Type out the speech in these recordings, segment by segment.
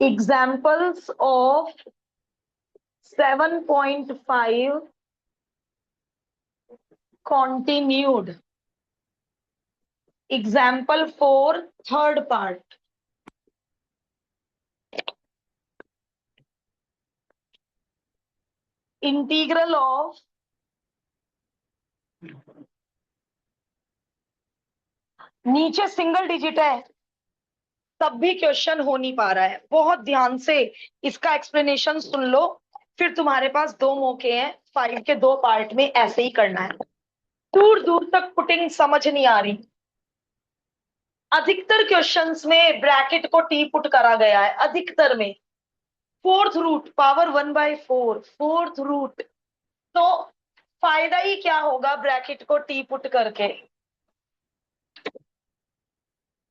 Examples of 7.5 continued. Example 4 third part. Integral of नीचे single digit है तब भी क्वेश्चन हो नहीं पा रहा है। बहुत ध्यान से इसका एक्सप्लेनेशन सुन लो, फिर तुम्हारे पास दो मौके हैं 5 के दो पार्ट में ऐसे ही करना है। दूर दूर तक पुटिंग समझ नहीं आ रही। अधिकतर क्वेश्चंस में ब्रैकेट को टी पुट करा गया है, अधिकतर में। Fourth root power 1/4 fourth root, तो फायदा ही क्या होगा ब्रैकेट को टी पुट करके।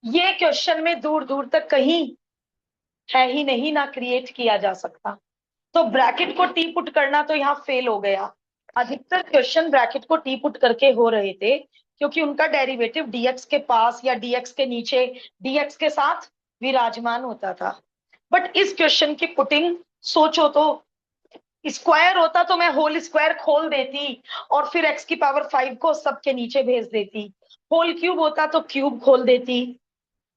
ये क्वेश्चन में दूर दूर तक कहीं है ही नहीं, ना क्रिएट किया जा सकता। तो ब्रैकेट को टी पुट करना तो यहाँ फेल हो गया। अधिकतर क्वेश्चन ब्रैकेट को टी पुट करके हो रहे थे क्योंकि उनका डेरिवेटिव डीएक्स के पास या डीएक्स के नीचे डीएक्स के साथ विराजमान होता था। बट इस क्वेश्चन की पुटिंग सोचो तो, स्क्वायर होता तो मैं होल स्क्वायर खोल देती और फिर एक्स की पावर 5 को सबके नीचे भेज देती। होल क्यूब होता तो क्यूब खोल देती,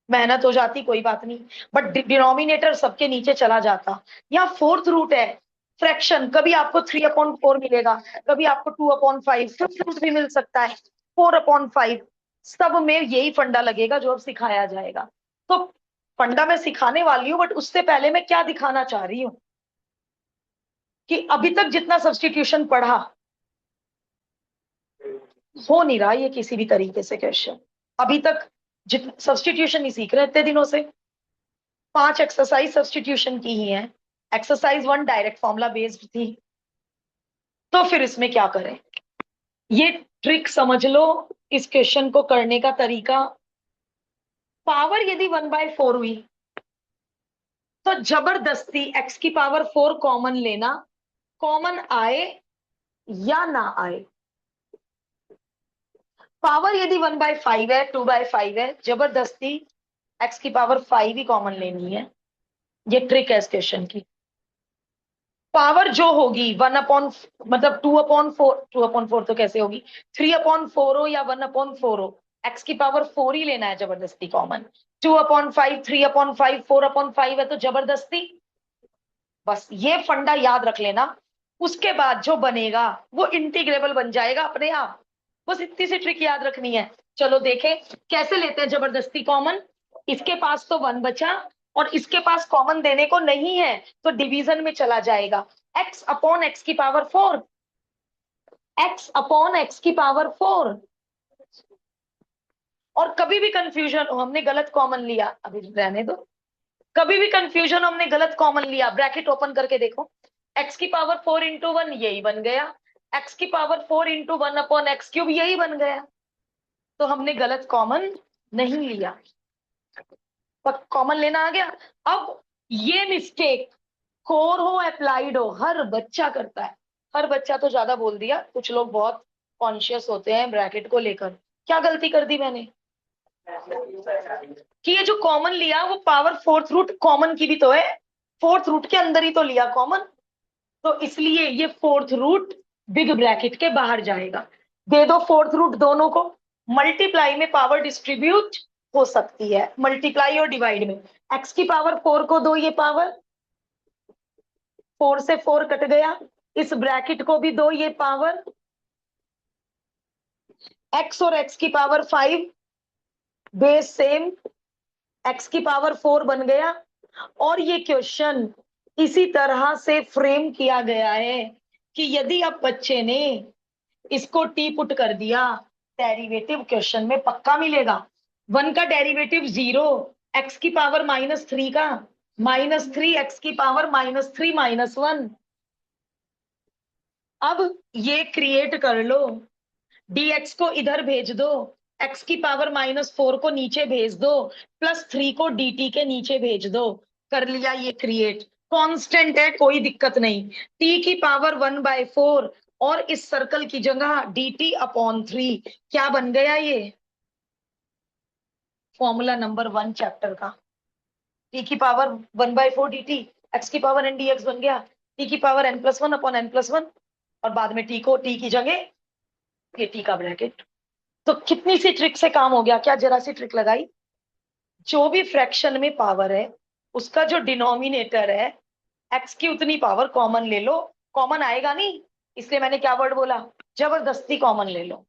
मेहनत हो जाती, कोई बात नहीं, बट डिनोमिनेटर सबके नीचे चला जाता। यहाँ फोर्थ रूट है, फ्रैक्शन, कभी आपको 3/4 मिलेगा, कभी आपको 2/5, फिफ्थ रूट भी मिल सकता है 4/5। सब में यही फंडा लगेगा जो अब सिखाया जाएगा। तो फंडा मैं सिखाने वाली हूँ, बट उससे पहले मैं क्या दिखाना चाह रही हूँ कि अभी तक जितना सब्स्टिट्यूशन पढ़ा हो नहीं रहा ये किसी भी तरीके से क्वेश्चन। अभी तक जितना सब्स्टिट्यूशन नहीं सीख रहे इतने दिनों से। 5 एक्सरसाइज सब्स्टिट्यूशन की ही है। एक्सरसाइज 1 डायरेक्ट फॉर्मूला बेस्ड थी, तो फिर इसमें क्या करें, ये ट्रिक समझ लो। इस क्वेश्चन को करने का तरीका, पावर यदि 1/4 हुई तो जबरदस्ती x की पावर 4 कॉमन लेना, कॉमन आए या ना आए। पावर यदि 1/5 है, 2/5 है, जबरदस्ती x की पावर 5 ही कॉमन लेनी है। ये ट्रिक है इस क्वेश्चन की। पावर जो होगी 1/, मतलब 2/4, 2/4 तो कैसे होगी, 3/4 हो या 1/4 हो, x की पावर 4 ही लेना है जबरदस्ती कॉमन। 2/5, 3/5, 4/5 है तो जबरदस्ती। बस ये फंडा याद रख लेना, उसके बाद जो बनेगा वो इंटीग्रेबल बन जाएगा अपने आप। बस इतनी सी ट्रिक याद रखनी है। चलो देखें कैसे लेते हैं जबरदस्ती कॉमन। इसके पास तो 1 बचा और इसके पास कॉमन देने को नहीं है, तो डिवीजन में चला जाएगा। x/x की पावर 4, x/x की पावर 4। और कभी भी कंफ्यूजन हो हमने गलत कॉमन लिया, अभी रहने दो, कभी भी कंफ्यूजन हमने गलत कॉमन लिया, ब्रैकेट ओपन करके देखो, x की पावर 4 इंटू 1 यही बन गया, x की पावर 4 इंटू 1/x³ यही बन गया। तो हमने गलत कॉमन नहीं लिया, कॉमन लेना आ गया। अब ये मिस्टेक कोर हो अप्लाइड हो हर बच्चा करता है। हर बच्चा तो ज्यादा बोल दिया, कुछ लोग बहुत कॉन्शियस होते हैं ब्रैकेट को लेकर। क्या गलती कर दी मैंने कि ये जो कॉमन लिया वो पावर फोर्थ रूट कॉमन की भी तो है, फोर्थ रूट के अंदर ही तो लिया कॉमन, तो इसलिए ये फोर्थ रूट बिग ब्रैकेट के बाहर जाएगा। दे दो फोर्थ रूट दोनों को, मल्टीप्लाई में पावर डिस्ट्रीब्यूट हो सकती है, मल्टीप्लाई और डिवाइड में। x की पावर 4 को दो ये पावर, 4 से 4 कट गया, इस ब्रैकेट को भी दो ये पावर, x और x की पावर 5 बेस सेम, x की पावर 4 बन गया। और ये क्वेश्चन इसी तरह से फ्रेम किया गया है कि यदि अब बच्चे ने इसको टी पुट कर दिया, डेरिवेटिव क्वेश्चन में पक्का मिलेगा। 1 का डेरिवेटिव 0, x की पावर -3 का -3, x की पावर -3 -1। अब ये क्रिएट कर लो, dx को इधर भेज दो, x की पावर -4 को नीचे भेज दो, +3 को dt के नीचे भेज दो, कर लिया ये क्रिएट। कांस्टेंट है कोई दिक्कत नहीं, t की पावर 1/4 और इस सर्कल की जगह dt/3। क्या बन गया ये फॉर्मूला नंबर 1 चैप्टर का। टी की पावर 1/4 dt, एक्स की पावर n dx बन गया टी की पावर n+1 अपॉन n+1, और बाद में टी को टी की जगह ये टी का ब्रैकेट। तो कितनी सी ट्रिक से काम हो गया, क्या जरा सी ट्रिक लगाई। जो भी फ्रैक्शन में पावर है उसका जो डिनोमिनेटर है एक्स की उतनी पावर कॉमन ले लो। कॉमन आएगा नहीं, इसलिए मैंने क्या वर्ड बोला, जबरदस्ती कॉमन ले लो।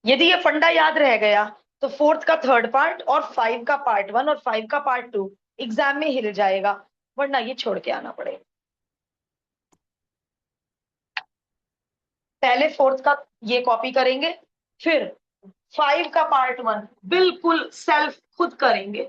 यदि ये फंडा याद रह गया तो फोर्थ का थर्ड पार्ट और 5 का पार्ट 1 और 5 का पार्ट 2 एग्जाम में हिल जाएगा, वरना ये छोड़ के आना पड़ेगा। पहले फोर्थ का ये कॉपी करेंगे, फिर 5 का पार्ट 1 बिल्कुल सेल्फ खुद करेंगे।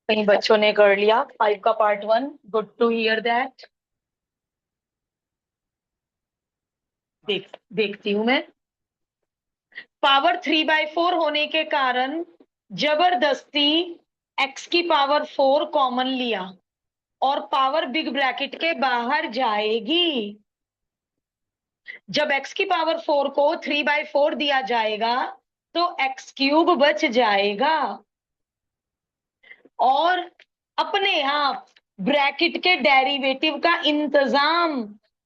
कई बच्चों ने कर लिया 5 का part 1, good to hear that. देखती हूं मैं। पावर 3/4 होने के कारण जबरदस्ती x की पावर 4 कॉमन लिया और पावर बिग ब्रैकेट के बाहर जाएगी। जब x की पावर 4 को 3/4 दिया जाएगा तो x³ बच जाएगा और अपने आप ब्रैकेट के डेरिवेटिव का इंतजाम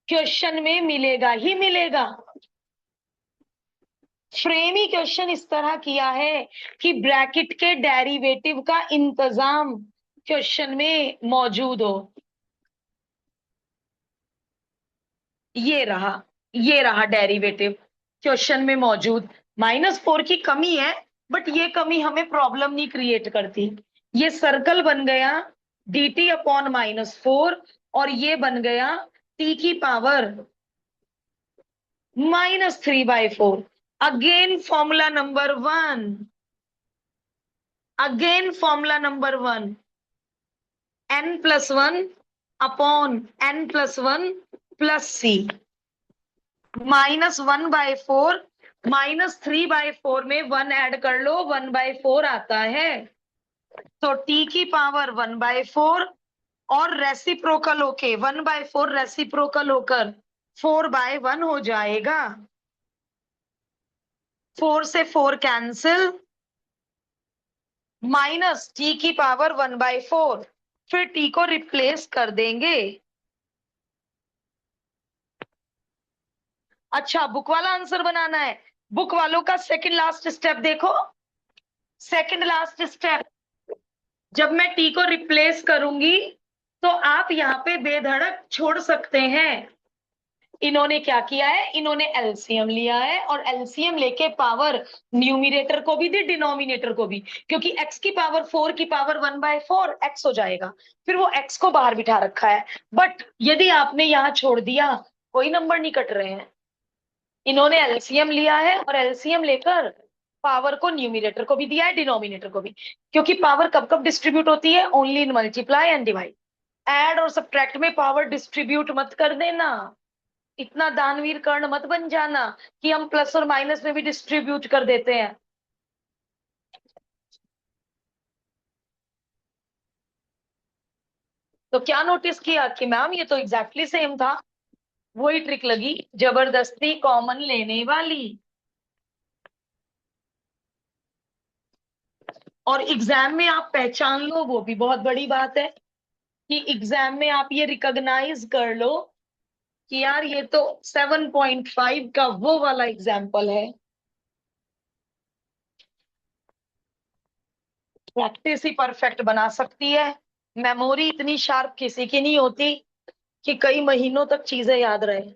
क्वेश्चन में मिलेगा ही मिलेगा। फ्रेम ही क्वेश्चन इस तरह किया है कि ब्रैकेट के डेरिवेटिव का इंतजाम क्वेश्चन में मौजूद हो। ये रहा, ये रहा डेरिवेटिव क्वेश्चन में मौजूद। -4 की कमी है, बट ये कमी हमें प्रॉब्लम नहीं क्रिएट करती। ये सर्कल बन गया dt अपॉन -4 और ये बन गया t की power -3/4। Again formula number 1, again formula number 1, n+1 upon n+1 plus c, -1/4 -3/4 में 1 ऐड कर लो, 1/4 आता है। तो t की पावर 1/4 और रेसिप्रोकल होके 1/4 रेसिप्रोकल होकर 4/1 हो जाएगा। 4 से 4 कैंसिल, माइनस टी की पावर 1/4, फिर टी को रिप्लेस कर देंगे। अच्छा, बुक वाला आंसर बनाना है। बुक वालों का सेकंड लास्ट स्टेप देखो, सेकंड लास्ट स्टेप। जब मैं टी को रिप्लेस करूंगी तो आप यहाँ पे बेधड़क छोड़ सकते हैं। इन्होंने क्या किया है, इन्होंने एलसीएम लिया है और एलसीएम लेके पावर न्यूमिनेटर को भी दी, डिनोमिनेटर को भी, क्योंकि x की पावर 4 की पावर 1/4 x हो जाएगा। फिर वो x को बाहर बिठा रखा है, बट यदि आपने यहाँ छोड़ दिया कोई नंबर नहीं कट रहे हैं। इन्होंने एलसीएम लिया है और एलसीएम लेकर पावर को न्यूमिनेटर को भी दिया है, डिनोमिनेटर को भी, क्योंकि पावर कब कब डिस्ट्रीब्यूट होती है, only in multiply and divide. Add और सब्ट्रैक्ट में पावर डिस्ट्रीब्यूट मत कर देना, इतना दानवीर कर्ण मत बन जाना कि हम प्लस और माइनस में भी डिस्ट्रीब्यूट कर देते हैं। तो क्या नोटिस किया कि मैम ये तो एग्जैक्टली सेम था, वही ट्रिक लगी, जबरदस्ती कॉमन लेने वाली। और एग्जाम में आप पहचान लो, वो भी बहुत बड़ी बात है कि एग्जाम में आप ये रिकॉग्नाइज कर लो कि यार ये तो 7.5 का वो वाला एग्जाम्पल है। प्रैक्टिस ही परफेक्ट बना सकती है। मेमोरी इतनी शार्प किसी की नहीं होती कि कई महीनों तक चीजें याद रहे।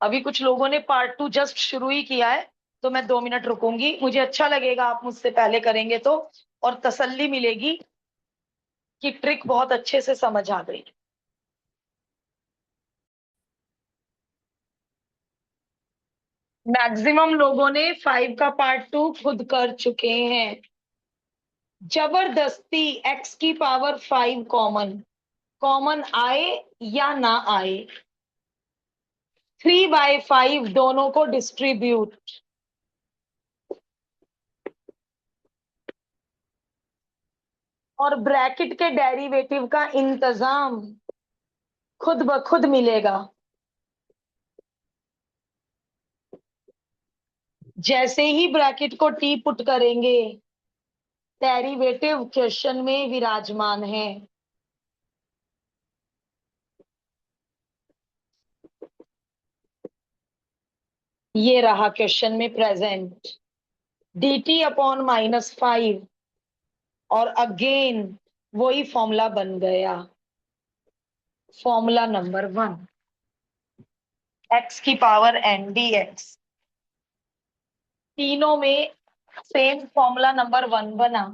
अभी कुछ लोगों ने पार्ट 2 जस्ट शुरू ही किया है, तो मैं 2 मिनट रुकूंगी। मुझे अच्छा लगेगा आप मुझसे पहले करेंगे तो, और तसल्ली मिलेगी कि ट्रिक बहुत अच्छे से समझ आ गई। मैक्सिमम लोगों ने 5 का पार्ट 2 खुद कर चुके हैं। जबरदस्ती x की पावर 5 कॉमन, कॉमन आए या ना आए, 3/5 दोनों को डिस्ट्रीब्यूट, और ब्रैकेट के डेरिवेटिव का इंतजाम खुद ब खुद मिलेगा। जैसे ही ब्रैकेट को टी पुट करेंगे, डेरिवेटिव क्वेश्चन में विराजमान है। ये रहा क्वेश्चन में प्रेजेंट, dt अपॉन -5, और अगेन वही फॉर्मूला बन गया, फॉर्मूला नंबर 1, x की पावर n dx। तीनों में सेम फॉर्मूला नंबर 1 बना।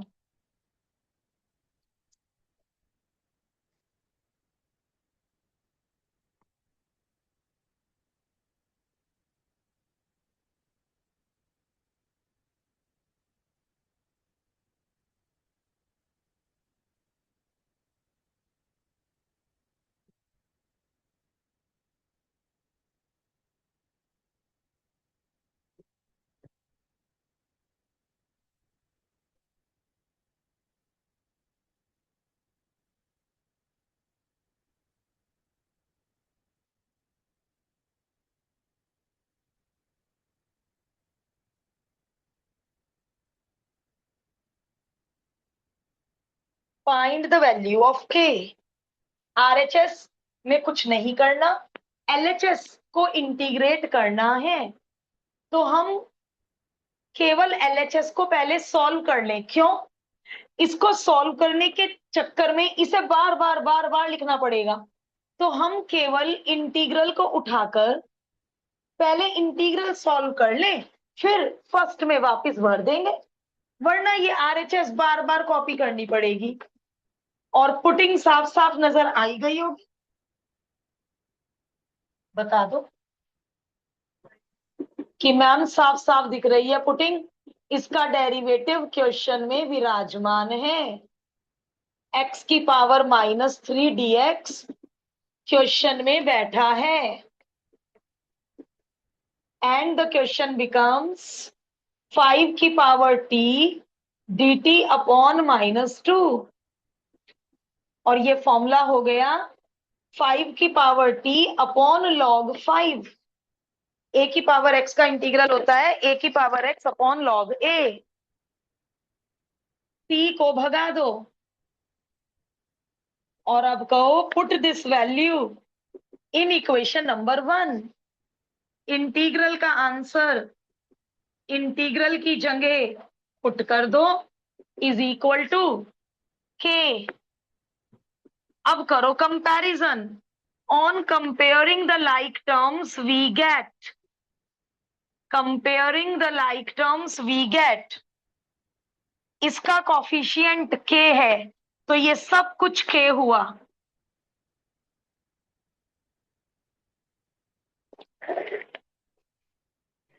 Find the value of k। RHS में कुछ नहीं करना, एलएचएस को इंटीग्रेट करना है। तो हम केवल एलएचएस को पहले सॉल्व कर लें। क्यों? इसको सॉल्व करने के चक्कर में इसे बार बार बार बार लिखना पड़ेगा। तो हम केवल इंटीग्रल को उठाकर पहले इंटीग्रल सॉल्व कर लें, फिर फर्स्ट में वापस भर देंगे, वरना ये आरएचएस बार बार कॉपी करनी पड़ेगी। और पुटिंग साफ साफ नजर आई गई होगी, बता दो कि मैम साफ साफ दिख रही है पुटिंग। इसका डेरिवेटिव क्वेश्चन में विराजमान है, x की पावर -3 dx क्वेश्चन में बैठा है। एंड द क्वेश्चन बिकम्स 5 की पावर t dt अपॉन -2, और ये फॉर्मूला हो गया 5 की power t upon log 5। a की पावर x का इंटीग्रल होता है a की power x upon log a। t को भगा दो और अब कहो put this value in equation number 1। Integral का आंसर इंटीग्रल की जगह पुट कर दो, इज इक्वल टू के। अब करो comparison, on comparing the like terms we get, comparing the like terms we get, इसका कॉफिशिएंट के है, तो ये सब कुछ के हुआ।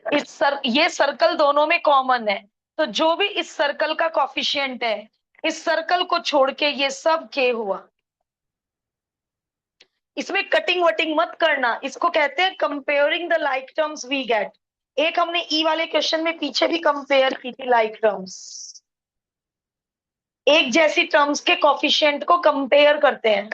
ये सर्कल दोनों में कॉमन है, तो जो भी इस सर्कल का कॉफिशिएंट है, इस सर्कल को छोड़ के ये सब के हुआ। इसमें कटिंग वटिंग मत करना, इसको कहते हैं comparing the like terms we get. एक हमने ई वाले क्वेश्चन में पीछे भी कंपेयर की थी लाइक टर्म्स, एक जैसी टर्म्स के कॉफिशिएंट को कंपेयर करते हैं।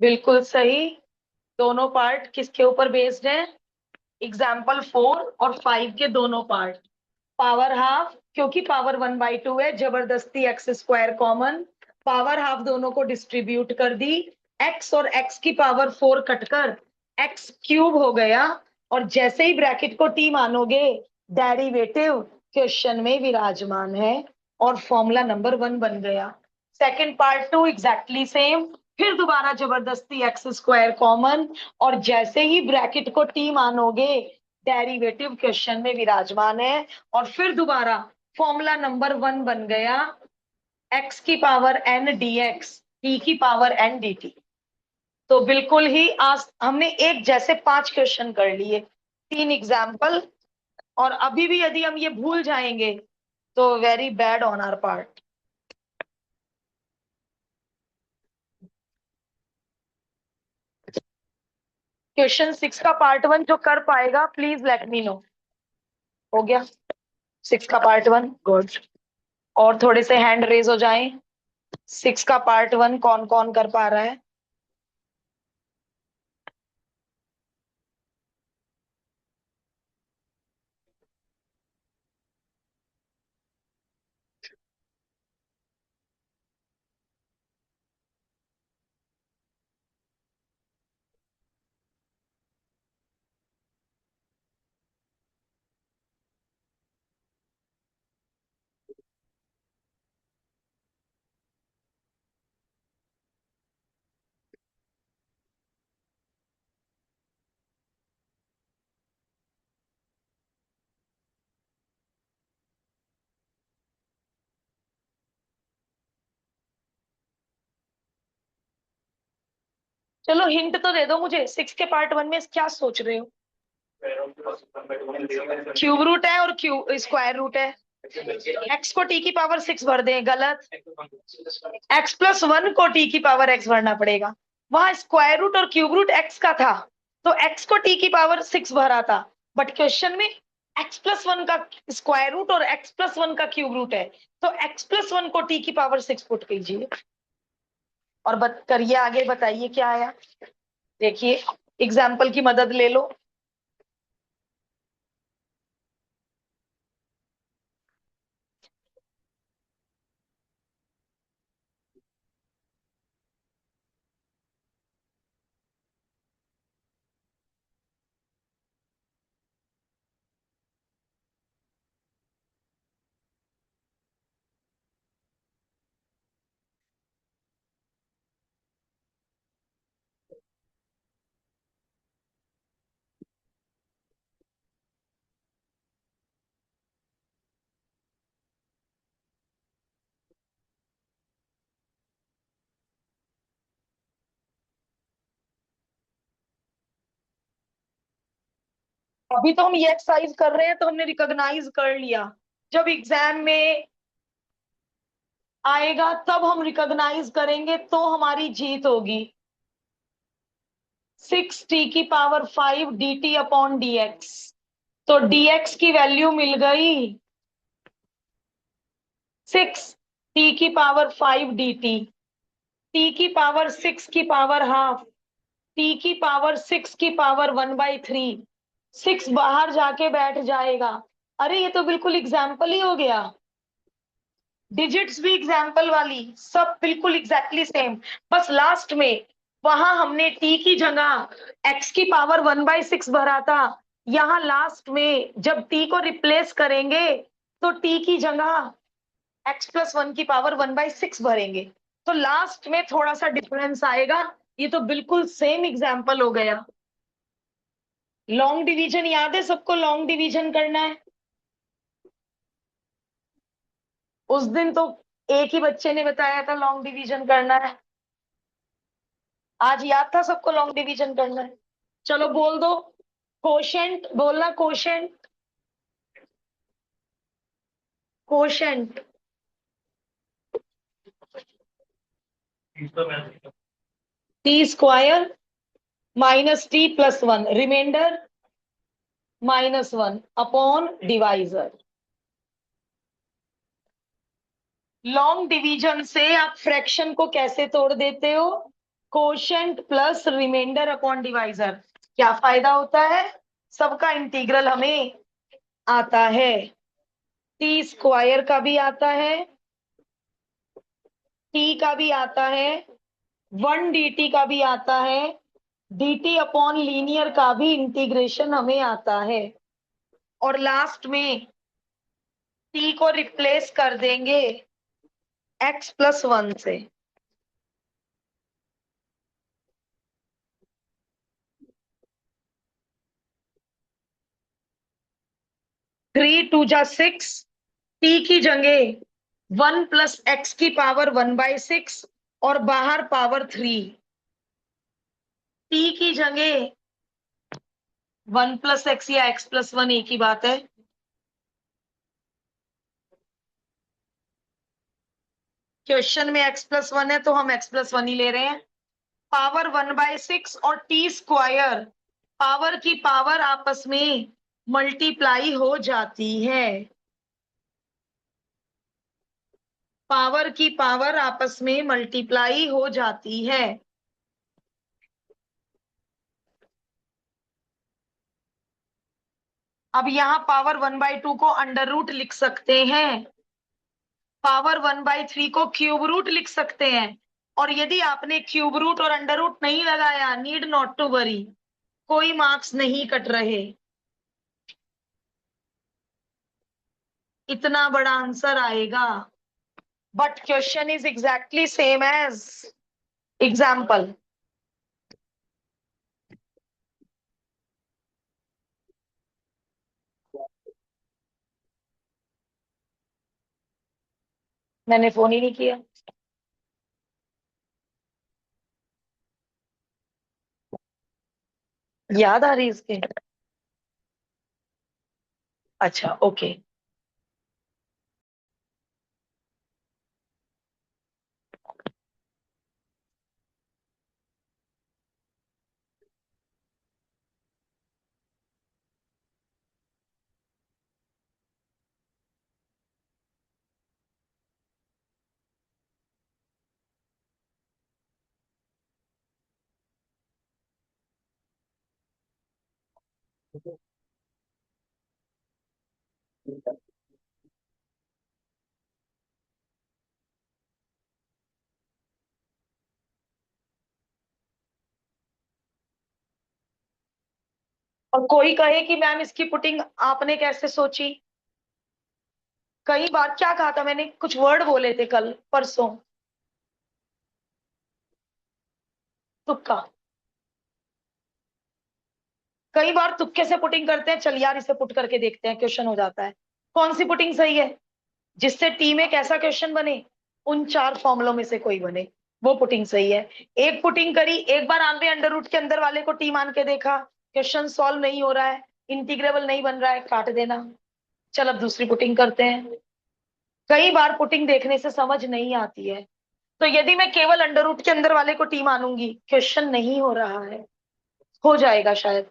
बिल्कुल सही। दोनों पार्ट किसके ऊपर बेस्ड है? एग्जाम्पल 4 और 5 के दोनों पार्ट। पावर हाफ, क्योंकि पावर 1/2 है, जबरदस्ती x square common, power half दोनों को डिस्ट्रीब्यूट कर दी। एक्स और एक्स की पावर 4 कटकर एक्स क्यूब हो गया, और जैसे ही ब्रैकेट को टी मानोगे, डेरिवेटिव क्वेश्चन में विराजमान है और फॉर्मूला नंबर 1 बन गया। सेकंड पार्ट 2 एग्जैक्टली सेम, फिर दोबारा जबरदस्ती एक्स स्क्वायर कॉमन, और जैसे ही ब्रैकेट को टी मानोगे, डेरिवेटिव क्वेश्चन में विराजमान है, और फिर दोबारा फॉर्मूला नंबर 1 बन गया, एक्स की power n d x, t की पावर एन डी टी। तो बिल्कुल ही आज हमने एक जैसे 5 क्वेश्चन कर लिए, 3 एग्जाम्पल, और अभी भी यदि हम ये भूल जाएंगे तो very bad on our part. Question 6 का पार्ट 1 जो कर पाएगा प्लीज लेट मी नो। हो गया 6 का पार्ट 1? गुड। और थोड़े से हैंड रेज हो जाएं। 6 का पार्ट 1 कौन कौन कर पा रहा है? चलो हिंट तो दे दो मुझे, 6 के पार्ट 1 में क्या सोच रहे हो? क्यूब रूट है और क्यूब स्क्वायर रूट है। एक्स को टी की पावर 6 भर दें, गलत। x+1 को टी की पावर x भरना पड़ेगा। वहां स्क्वायर रूट और क्यूब रूट एक्स का था, तो एक्स को टी की पावर 6 भरा था, बट क्वेश्चन में x+1 का स्क्वायर रूट और x+1 का क्यूब रूट है, तो x+1 को टी की पावर 6 पुट कीजिए और करिए आगे, बताइए क्या आया। देखिए एग्जाम्पल की मदद ले लो। अभी तो हम ये एक्सरसाइज कर रहे हैं तो हमने रिकॉग्नाइज कर लिया, जब एग्जाम में आएगा तब हम रिकॉग्नाइज करेंगे तो हमारी जीत होगी। 6t⁵ dt अपॉन dx, तो dx की वैल्यू मिल गई 6t⁵ dt, t⁵ 6 t⁵ 6 1/3, 6 बाहर जाके बैठ जाएगा। अरे ये तो बिल्कुल एग्जाम्पल ही हो गया, डिजिट्स भी एग्जाम्पल वाली, सब बिल्कुल एग्जैक्टली सेम। बस लास्ट में वहां हमने t की जगह x⁵ 1/6 भरा था, यहाँ लास्ट में जब t को रिप्लेस करेंगे तो t की जगह x+1⁵ 1/6 भरेंगे, तो लास्ट में थोड़ा सा डिफरेंस आएगा। ये तो बिल्कुल सेम एग्जाम्पल हो गया। लॉन्ग डिवीजन याद है सबको, लॉन्ग डिवीजन करना है। उस दिन तो एक ही बच्चे ने बताया था लॉन्ग डिवीजन करना है, आज याद था सबको लॉन्ग डिवीजन करना है। चलो बोल दो, कोशेंट बोलना, quotient, quotient t² -t+1 remainder -1 upon divisor. Long division से आप फ्रैक्शन को कैसे तोड़ देते हो? Quotient plus remainder upon divisor. क्या फायदा होता है? सबका इंटीग्रल हमें आता है, t² का भी आता है, t का भी आता है, 1 dt का भी आता है, dt अपॉन लीनियर का भी इंटीग्रेशन हमें आता है, और लास्ट में t को रिप्लेस कर देंगे x+1 से। थ्री टू जा 6, t की जगह 1+x⁵ और बाहर पावर 3, t की जगह 1+x या x+1 एक ही बात है। क्वेश्चन में x+1 है तो हम x+1 ही ले रहे हैं। पावर 1/6 और t², पावर की पावर आपस में मल्टीप्लाई हो जाती है, पावर की पावर आपस में मल्टीप्लाई हो जाती है। अब यहां पावर 1/2 को अंडर रूट लिख सकते हैं, पावर 1/3 को क्यूब रूट लिख सकते हैं, और यदि आपने क्यूब रूट और अंडर रूट नहीं लगाया, नीड नॉट टू वरी, कोई मार्क्स नहीं कट रहे। इतना बड़ा आंसर आएगा, but question is exactly same as example. मैंने फोन ही नहीं किया। याद आ रही इसके? अच्छा ओके। और कोई कहे कि मैम इसकी पुटिंग आपने कैसे सोची? कई बार क्या कहा था मैंने, कुछ वर्ड बोले थे कल परसों, तुक्का। कई बार तुक्के से पुटिंग करते हैं, चल यार इसे पुट करके देखते हैं, क्वेश्चन हो जाता है। कौन सी पुटिंग सही है? जिससे टी में कैसा क्वेश्चन बने, उन 4 फॉर्मुलों में से कोई बने, वो पुटिंग सही है। एक पुटिंग करी, एक बार आपने अंडर रूट के अंदर वाले को टी मान के देखा, क्वेश्चन सॉल्व नहीं हो रहा है, इंटीग्रेबल नहीं बन रहा है, काट देना। चल अब दूसरी पुटिंग करते हैं। कई बार पुटिंग देखने से समझ नहीं आती है, तो यदि मैं केवल अंडर रूट के अंदर वाले को टी मानूंगी, क्वेश्चन नहीं हो रहा है, हो जाएगा शायद।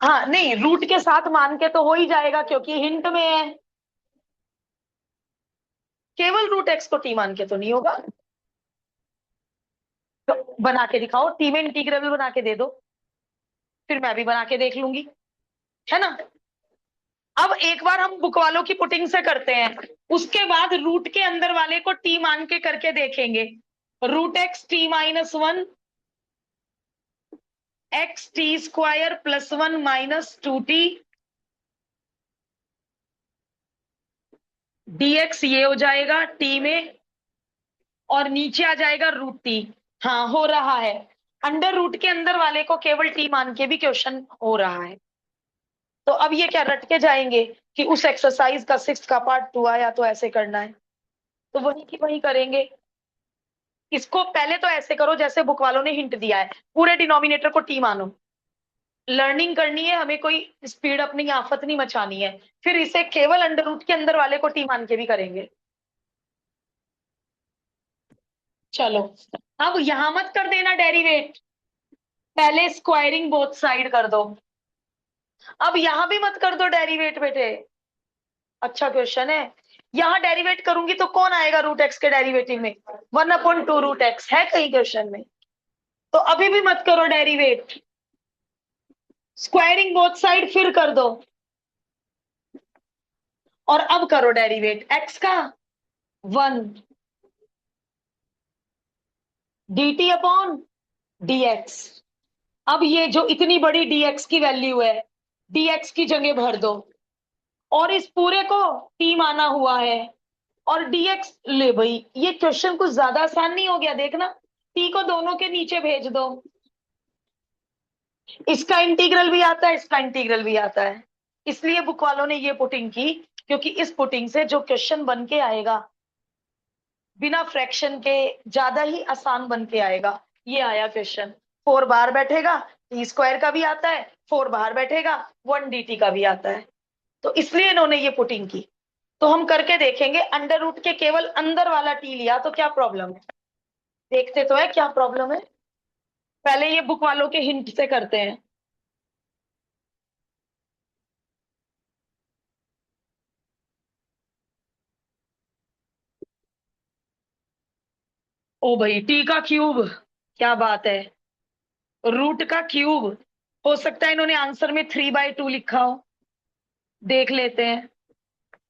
हाँ नहीं, रूट के साथ मान के तो हो ही जाएगा क्योंकि हिंट में है। केवल रूट एक्स को टी मान के तो नहीं होगा। तो बना के दिखाओ, टी में इंटीग्रेबल बना के दे दो, फिर मैं भी बना के देख लूंगी, है ना। अब एक बार हम बुक वालों की पुटिंग से करते हैं, उसके बाद रूट के अंदर वाले को टी मान के करके देखेंगे। Root x t -1 x t square +1 -2t dx, ये हो जाएगा टी में, और नीचे आ जाएगा √t। हाँ हो रहा है, अंडर रूट के अंदर वाले को केवल टी मान के भी क्वेश्चन हो रहा है। तो अब ये क्या रट के जाएंगे कि उस एक्सरसाइज का 6 का पार्ट 2 आया तो ऐसे करना है, तो वही की वही करेंगे। इसको पहले तो ऐसे करो जैसे बुक वालों ने हिंट दिया है, पूरे डिनोमिनेटर को टी मानो। लर्निंग करनी है हमें, कोई स्पीड अपनी आफत नहीं मचानी है। फिर इसे केवल अंडर रूट के अंदर वाले को टी मान के भी करेंगे। चलो अब यहां मत कर देना डेरिवेट, पहले स्क्वायरिंग बोथ साइड कर दो। अब यहां भी मत कर दो डेरिवेट बेटे, अच्छा क्वेश्चन है। यहां डेरिवेट करूंगी तो कौन आएगा रूट एक्स के डेरिवेटिव में? 1/2 रूट एक्स है कहीं क्वेश्चन में, तो अभी भी मत करो डेरिवेट, स्क्वायरिंग बोथ साइड फिर कर दो, और अब करो डेरिवेट एक्स का 1 dt अपॉन dx। अब ये जो इतनी बड़ी dx की वैल्यू है, dx की जगह भर दो, और इस पूरे को t माना हुआ है, और dx ले भाई, ये क्वेश्चन कुछ ज्यादा आसान नहीं हो गया, देखना t को दोनों के नीचे भेज दो। इसका इंटीग्रल भी आता है, इसका इंटीग्रल भी आता है, इसलिए बुक वालों ने ये पुटिंग की, क्योंकि इस पुटिंग से जो क्वेश्चन बन के आएगा बिना फ्रैक्शन के ज्यादा ही आसान बन के आएगा। ये आया क्वेश्चन, 4 बाहर बैठेगा, टी स्क्वायर का भी आता है, 4 बाहर बैठेगा, 1 dt का भी आता है, तो इसलिए इन्होंने ये पुटिंग की। तो हम करके देखेंगे, अंडर रूट के केवल अंदर वाला टी लिया तो क्या प्रॉब्लम है, देखते तो है क्या प्रॉब्लम है। पहले ये बुक वालों के हिंट से करते हैं। ओ भाई, टी का क्यूब, क्या बात है, रूट का क्यूब। हो सकता है इन्होंने आंसर में 3/2 लिखा हो, देख लेते हैं,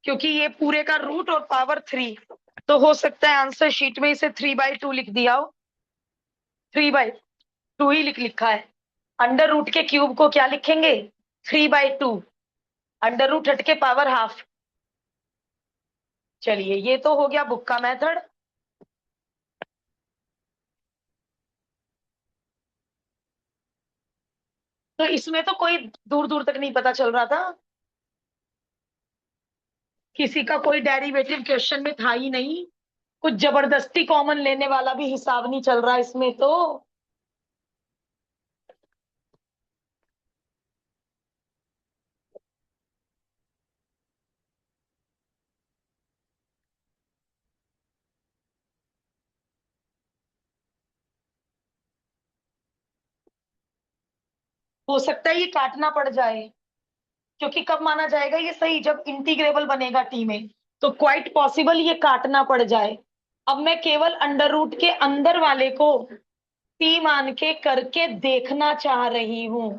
क्योंकि ये पूरे का रूट और पावर 3, तो हो सकता है आंसर शीट में इसे 3/2 लिख दिया हो, 3/2 ही लिखा है। अंडर रूट के क्यूब को क्या लिखेंगे, 3/2, अंडर रूट हट के पावर हाफ। चलिए ये तो हो गया बुक का मेथड। तो इसमें तो कोई दूर दूर तक नहीं पता चल रहा था, किसी का कोई डेरिवेटिव क्वेश्चन में था ही नहीं, कुछ जबरदस्ती कॉमन लेने वाला भी हिसाब नहीं चल रहा इसमें तो। हो सकता है ये काटना पड़ जाए, क्योंकि कब माना जाएगा ये सही, जब इंटीग्रेबल बनेगा टी में, तो क्वाइट पॉसिबल ये काटना पड़ जाए। अब मैं केवल अंडर रूट के अंदर वाले को टी मान के करके देखना चाह रही हूं।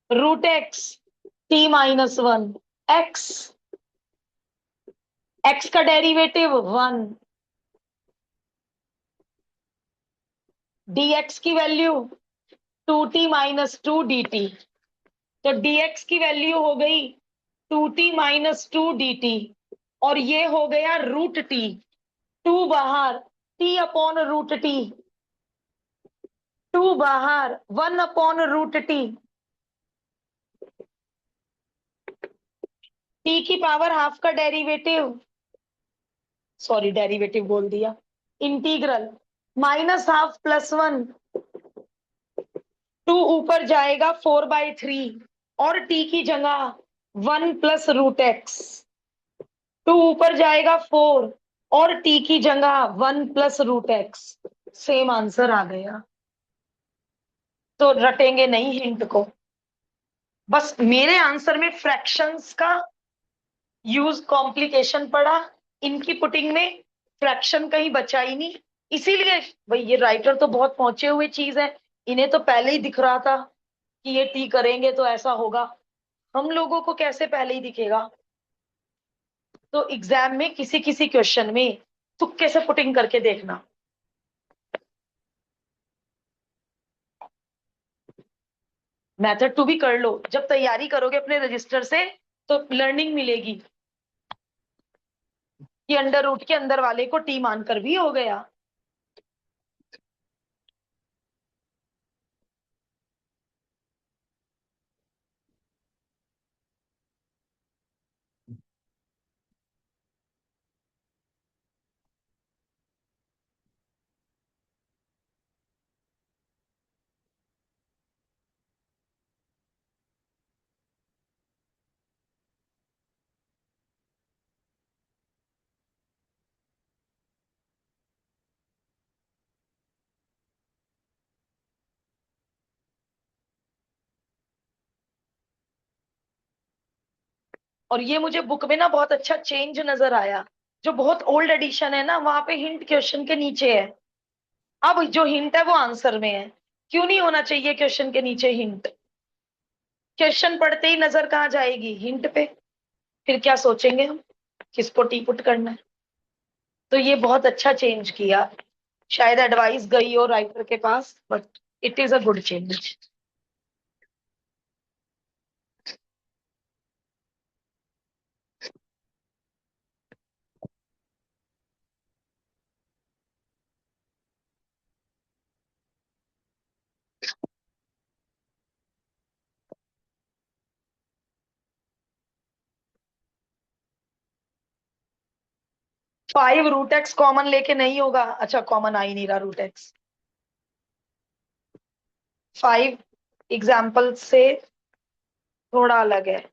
Root x t -1, x, x का डेरिवेटिव 1, dx की वैल्यू 2t -2 dt, तो dx की वैल्यू हो गई 2t -2 dt, और ये हो गया √t, 2 बाहर, t/√t, 2 बाहर, 1/√t, t की पावर हाफ का डेरिवेटिव, सॉरी डेरिवेटिव बोल दिया, इंटीग्रल, -½ +1, 2 ऊपर जाएगा 4/3, और टी की जगह 1 + √x, 2 ऊपर जाएगा 4 और टी की जगह 1 + √x, सेम आंसर आ गया। तो रटेंगे नहीं हिंट को, बस मेरे आंसर में फ्रैक्शंस का यूज कॉम्प्लिकेशन पड़ा, इनकी पुटिंग में फ्रैक्शन कहीं बचा ही नहीं। इसीलिए भाई ये राइटर तो बहुत पहुंचे हुए चीज है, इन्हें तो पहले ही दिख रहा था कि ये टी करेंगे तो ऐसा होगा, हम लोगों को कैसे पहले ही दिखेगा। तो एग्जाम में किसी किसी क्वेश्चन में तुक्के से पुटिंग करके देखना। मेथड टू भी कर लो, जब तैयारी करोगे अपने रजिस्टर से तो लर्निंग मिलेगी कि अंडर रूट के अंदर वाले को टी मानकर भी हो गया। और ये मुझे बुक में ना बहुत अच्छा चेंज नजर आया, जो बहुत ओल्ड एडिशन है ना वहां पे हिंट क्वेश्चन के नीचे है, अब जो हिंट है वो आंसर में है। क्यों नहीं होना चाहिए क्वेश्चन के नीचे हिंट? क्वेश्चन पढ़ते ही नजर कहाँ जाएगी? हिंट पे। फिर क्या सोचेंगे हम किसको टी पुट करना है? तो ये बहुत अच्छा चेंज किया, शायद एडवाइस गई हो राइटर के पास, but it is a good change. 5 √x common लेके नहीं होगा, अच्छा कॉमन आ ही नहीं रहा √x। 5 एग्जाम्पल से थोड़ा अलग है।